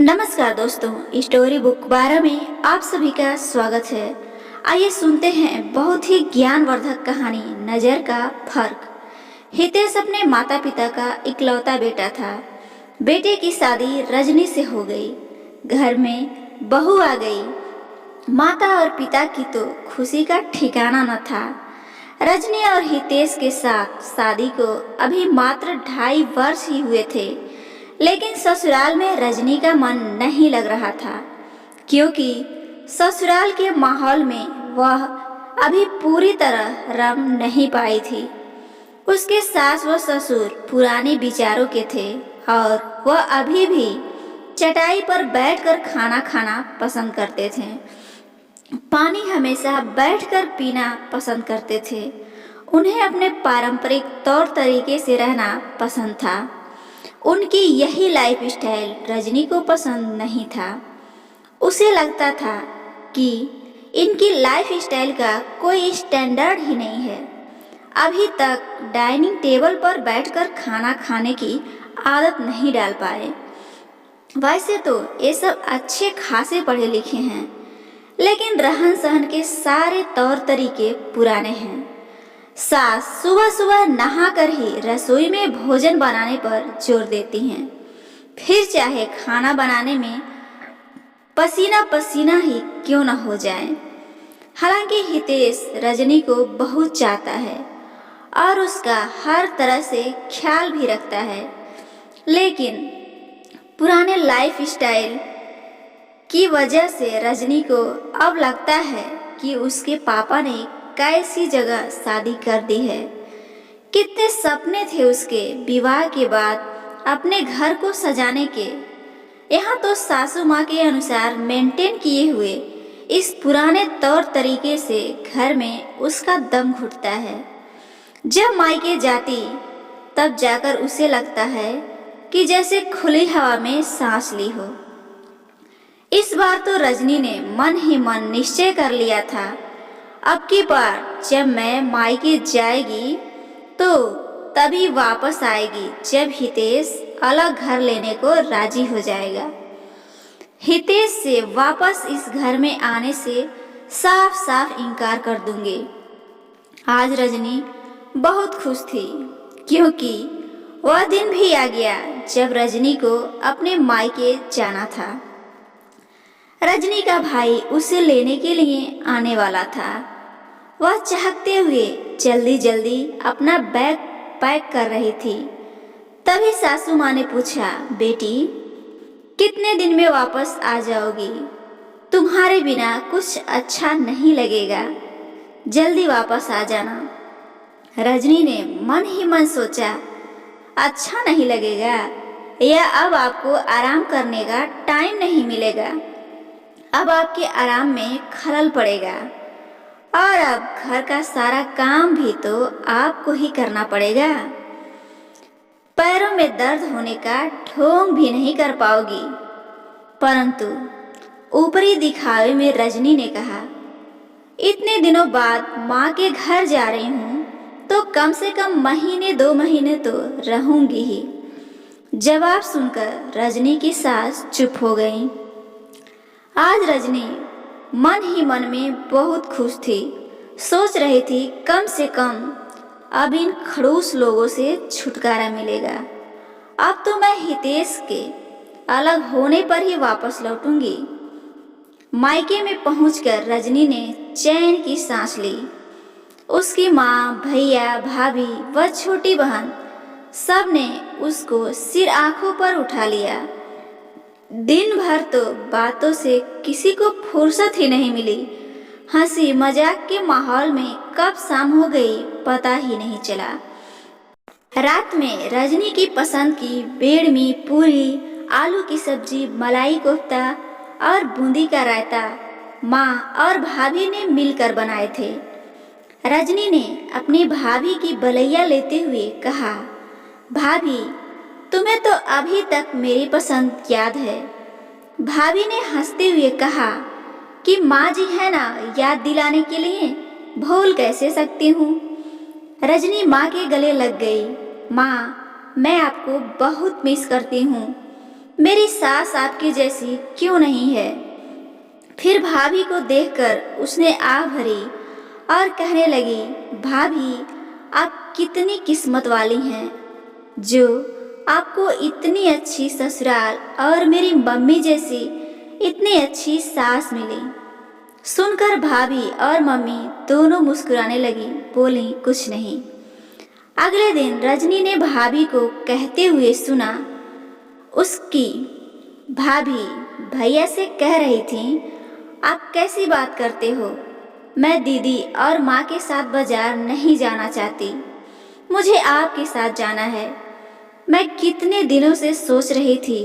नमस्कार दोस्तों, story book 12 में आप सभी का स्वागत है। आइए सुनते हैं बहुत ही ज्ञानवर्धक कहानी नजर का फर्क। हितेश अपने माता पिता का इकलौता बेटा था। बेटे की शादी रजनी से हो गई। घर में बहू आ गई। माता और पिता की तो खुशी का ठिकाना न था। रजनी और हितेश के साथ शादी को अभी मात्र 2.5 वर्ष ही हुए थे, लेकिन ससुराल में रजनी का मन नहीं लग रहा था, क्योंकि ससुराल के माहौल में वह अभी पूरी तरह रम नहीं पाई थी। उसके सास व ससुर पुराने विचारों के थे और वह अभी भी चटाई पर बैठकर खाना खाना पसंद करते थे। पानी हमेशा बैठकर पीना पसंद करते थे। उन्हें अपने पारंपरिक तौर तरीके से रहना पसंद था। उनकी यही लाइफ स्टाइल रजनी को पसंद नहीं था। उसे लगता था कि इनकी लाइफ स्टाइल का कोई स्टैंडर्ड ही नहीं है। अभी तक डाइनिंग टेबल पर बैठकर खाना खाने की आदत नहीं डाल पाए। वैसे तो ये सब अच्छे खासे पढ़े लिखे हैं, लेकिन रहन सहन के सारे तौर तरीके पुराने हैं। सास सुबह सुबह नहाकर ही रसोई में भोजन बनाने पर जोर देती हैं, फिर चाहे खाना बनाने में पसीना पसीना ही क्यों न हो जाए। हालांकि हितेश रजनी को बहुत चाहता है और उसका हर तरह से ख्याल भी रखता है, लेकिन पुराने लाइफ स्टाइल की वजह से रजनी को अब लगता है कि उसके पापा ने कैसी जगह शादी कर दी है। कितने सपने थे उसके विवाह के बाद अपने घर को सजाने के। यहाँ तो सासू माँ के अनुसार मेंटेन किए हुए इस पुराने तौर तरीके से घर में उसका दम घुटता है। जब मायके जाती तब जाकर उसे लगता है कि जैसे खुली हवा में सांस ली हो। इस बार तो रजनी ने मन ही मन निश्चय कर लिया था, अब की बार जब मैं मायके जाएगी तो तभी वापस आएगी जब हितेश अलग घर लेने को राजी हो जाएगा। हितेश से वापस इस घर में आने से साफ साफ इनकार कर दूंगी। आज रजनी बहुत खुश थी, क्योंकि वह दिन भी आ गया जब रजनी को अपने मायके जाना था। रजनी का भाई उसे लेने के लिए आने वाला था। वह चाहते हुए जल्दी जल्दी अपना बैग पैक कर रही थी। तभी सासू माँ ने पूछा, बेटी कितने दिन में वापस आ जाओगी? तुम्हारे बिना कुछ अच्छा नहीं लगेगा, जल्दी वापस आ जाना। रजनी ने मन ही मन सोचा, अच्छा नहीं लगेगा या अब आपको आराम करने का टाइम नहीं मिलेगा, अब आपके आराम में खलल पड़ेगा और अब घर का सारा काम भी तो आपको ही करना पड़ेगा। पैरों में दर्द होने का ढोंग भी नहीं कर पाओगी। परंतु ऊपरी दिखावे में रजनी ने कहा, इतने दिनों बाद माँ के घर जा रही हूँ तो कम से कम महीने 2 महीने तो रहूंगी ही। जवाब सुनकर रजनी की सास चुप हो गई। आज रजनी मन ही मन में बहुत खुश थी। सोच रही थी कम से कम अब इन खड़ूस लोगों से छुटकारा मिलेगा। अब तो मैं हितेश के अलग होने पर ही वापस लौटूंगी। मायके में पहुंचकर रजनी ने चैन की सांस ली। उसकी माँ, भैया, भाभी व छोटी बहन सब ने उसको सिर आंखों पर उठा लिया। दिन भर तो बातों से किसी को फुर्सत ही नहीं मिली। हंसी मजाक के माहौल में कब शाम हो गई पता ही नहीं चला। रात में रजनी की पसंद की बेड़मी, पूरी, आलू की सब्जी, मलाई कोफ्ता और बूंदी का रायता माँ और भाभी ने मिलकर बनाए थे। रजनी ने अपनी भाभी की बलैया लेते हुए कहा, भाभी तुम्हें तो अभी तक मेरी पसंद याद है। भाभी ने हंसते हुए कहा कि माँ जी है ना याद दिलाने के लिए, भूल कैसे सकती हूँ। रजनी माँ के गले लग गई। माँ, मैं आपको बहुत मिस करती हूँ। मेरी सास आपकी जैसी क्यों नहीं है? फिर भाभी को देखकर उसने आह भरी और कहने लगी, भाभी आप कितनी किस्मत वाली हैं जो आपको इतनी अच्छी ससुराल और मेरी मम्मी जैसी इतनी अच्छी सास मिली। सुनकर भाभी और मम्मी दोनों मुस्कुराने लगी, बोली कुछ नहीं। अगले दिन रजनी ने भाभी को कहते हुए सुना, उसकी भाभी भैया से कह रही थी, आप कैसी बात करते हो? मैं दीदी और माँ के साथ बाजार नहीं जाना चाहती, मुझे आपके साथ जाना है। मैं कितने दिनों से सोच रही थी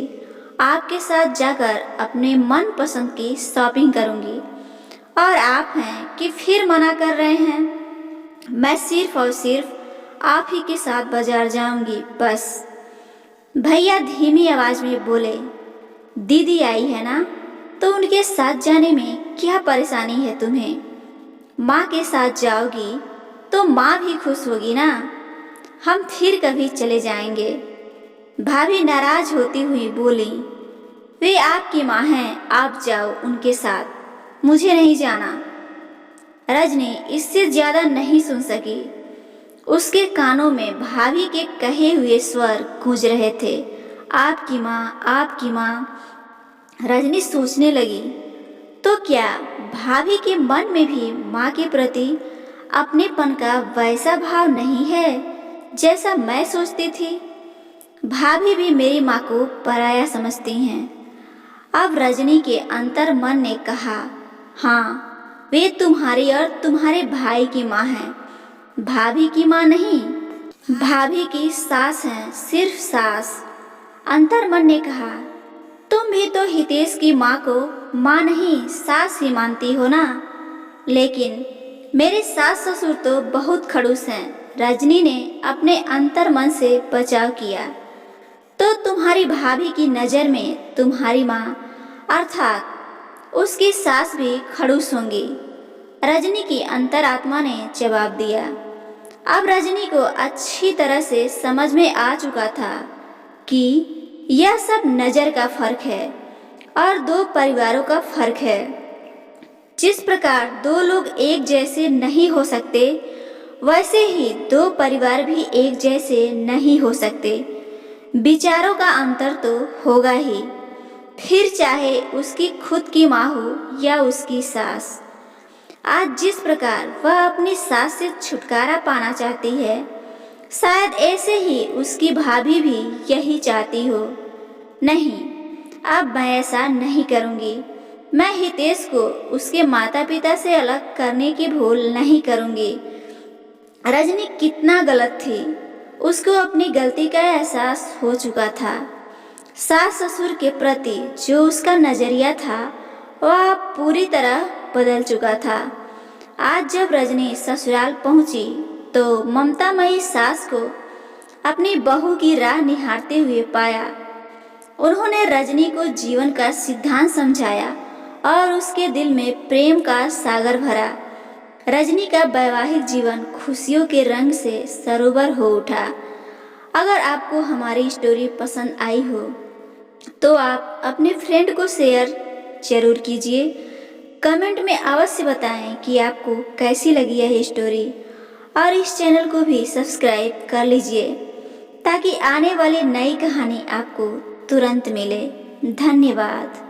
आपके साथ जाकर अपने मनपसंद की शॉपिंग करूंगी, और आप हैं कि फिर मना कर रहे हैं। मैं सिर्फ और सिर्फ आप ही के साथ बाजार जाऊंगी बस। भैया धीमी आवाज में बोले, दीदी आई है ना, तो उनके साथ जाने में क्या परेशानी है तुम्हें? माँ के साथ जाओगी तो माँ भी खुश होगी ना। हम फिर कभी चले जाएंगे। भाभी नाराज होती हुई बोली, वे आपकी माँ हैं, आप जाओ उनके साथ, मुझे नहीं जाना। रजनी इससे ज्यादा नहीं सुन सकी। उसके कानों में भाभी के कहे हुए स्वर गूंज रहे थे, आपकी माँ, आपकी माँ। रजनी सोचने लगी, तो क्या भाभी के मन में भी माँ के प्रति अपनेपन का वैसा भाव नहीं है जैसा मैं सोचती थी? भाभी भी मेरी माँ को पराया समझती हैं। अब रजनी के अंतर मन ने कहा, हाँ वे तुम्हारी और तुम्हारे भाई की माँ हैं, भाभी की माँ नहीं। भाभी की सास हैं, सिर्फ सास। अंतर मन ने कहा, तुम भी तो हितेश की माँ को माँ नहीं सास ही मानती हो ना। लेकिन मेरे सास ससुर तो बहुत खड़ूस हैं। रजनी ने अपने अंतर मन से बचाव किया। तो तुम्हारी भाभी की नज़र में तुम्हारी माँ अर्थात उसकी सास भी खड़ूस होंगी, रजनी की अंतरात्मा ने जवाब दिया। अब रजनी को अच्छी तरह से समझ में आ चुका था कि यह सब नज़र का फर्क है और दो परिवारों का फर्क है। जिस प्रकार दो लोग एक जैसे नहीं हो सकते, वैसे ही दो परिवार भी एक जैसे नहीं हो सकते। विचारों का अंतर तो होगा ही, फिर चाहे उसकी खुद की माँ हो या उसकी सास। आज जिस प्रकार वह अपनी सास से छुटकारा पाना चाहती है, शायद ऐसे ही उसकी भाभी भी यही चाहती हो। नहीं, अब मैं ऐसा नहीं करूँगी। मैं हितेश को उसके माता पिता से अलग करने की भूल नहीं करूँगी। रजनी कितना गलत थी, उसको अपनी गलती का एहसास हो चुका था। सास ससुर के प्रति जो उसका नजरिया था वह पूरी तरह बदल चुका था। आज जब रजनी ससुराल पहुंची तो ममतामयी सास को अपनी बहू की राह निहारते हुए पाया। उन्होंने रजनी को जीवन का सिद्धांत समझाया और उसके दिल में प्रेम का सागर भरा। रजनी का वैवाहिक जीवन खुशियों के रंग से सरोवर हो उठा। अगर आपको हमारी स्टोरी पसंद आई हो तो आप अपने फ्रेंड को शेयर जरूर कीजिए। कमेंट में अवश्य बताएं कि आपको कैसी लगी यह स्टोरी, और इस चैनल को भी सब्सक्राइब कर लीजिए ताकि आने वाली नई कहानी आपको तुरंत मिले। धन्यवाद।